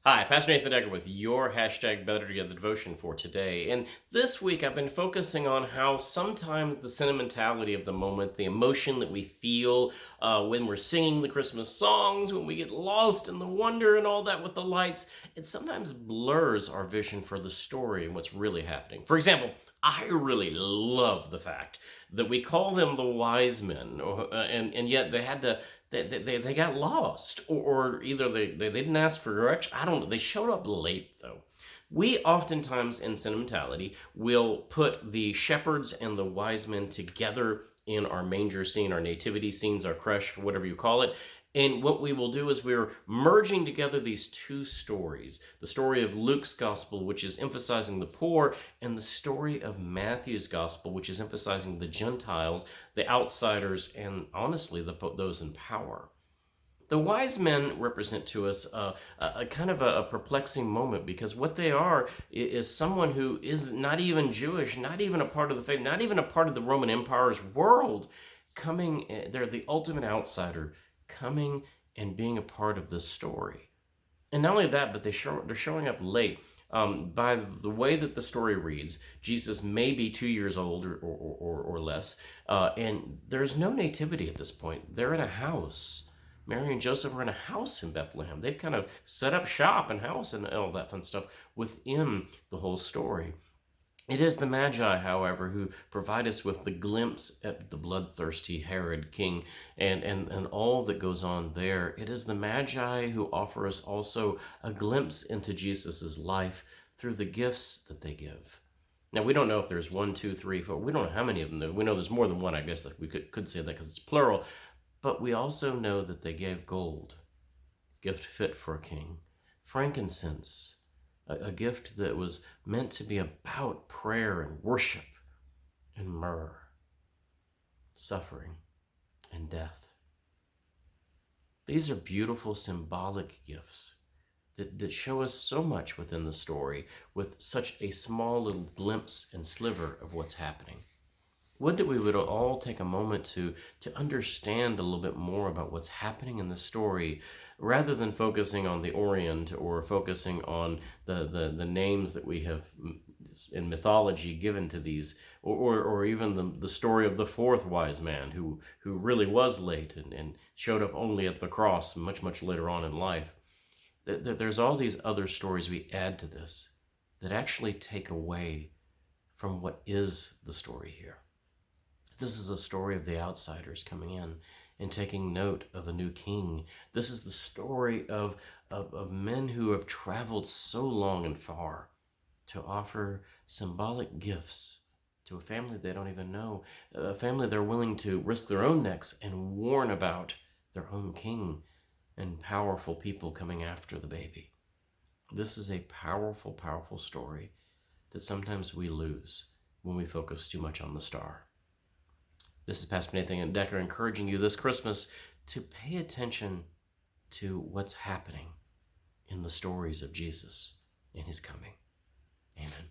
Hi, Pastor Nathan Decker with your hashtag Better Together devotion for today. And this week I've been focusing on how sometimes the sentimentality of the moment, the emotion that we feel when we're singing the Christmas songs, when we get lost in the wonder and all that with the lights, it sometimes blurs our vision for the story and what's really happening. For example, I really love the fact that we call them the wise men, and yet they had to they got lost, or either they didn't ask for direction. I don't know. They showed up late though. We oftentimes in sentimentality will put the shepherds and the wise men together in our manger scene, our nativity scenes, our creche, whatever you call it. And what we will do is we're merging together these two stories, the story of Luke's gospel, which is emphasizing the poor, and the story of Matthew's gospel, which is emphasizing the Gentiles, the outsiders, and honestly, those in power. The wise men represent to us a kind of a perplexing moment, because what they are is someone who is not even Jewish, not even a part of the faith, not even a part of the Roman Empire's world, coming, they're the ultimate outsider, coming and being a part of this story. And not only that, but they're showing up late. By the way that the story reads, Jesus may be 2 years old or less, and there's no nativity at this point. They're in a house. Mary and Joseph are in a house in Bethlehem. They've kind of set up shop and house and all that fun stuff within the whole story. It is the Magi, however, who provide us with the glimpse at the bloodthirsty Herod king and all that goes on there. It is the Magi who offer us also a glimpse into Jesus' life through the gifts that they give. Now, we don't know if there's one, two, three, four. We don't know how many of them there. We know there's more than one, I guess, that we could say that because it's plural. But we also know that they gave gold, gift fit for a king, frankincense, a gift that was meant to be about prayer and worship and myrrh, suffering and death. These are beautiful symbolic gifts that show us so much within the story with such a small little glimpse and sliver of what's happening. Would that we would all take a moment to understand a little bit more about what's happening in the story, rather than focusing on the Orient or focusing on the names that we have in mythology given to these, or even the story of the fourth wise man who really was late and showed up only at the cross much later on in life. There's all these other stories we add to this that actually take away from what is the story here. This is a story of the outsiders coming in and taking note of a new king. This is the story of men who have traveled so long and far to offer symbolic gifts to a family they don't even know, a family they're willing to risk their own necks and warn about their own king and powerful people coming after the baby. This is a powerful, powerful story that sometimes we lose when we focus too much on the star. This is Pastor Nathan Decker encouraging you this Christmas to pay attention to what's happening in the stories of Jesus and his coming. Amen.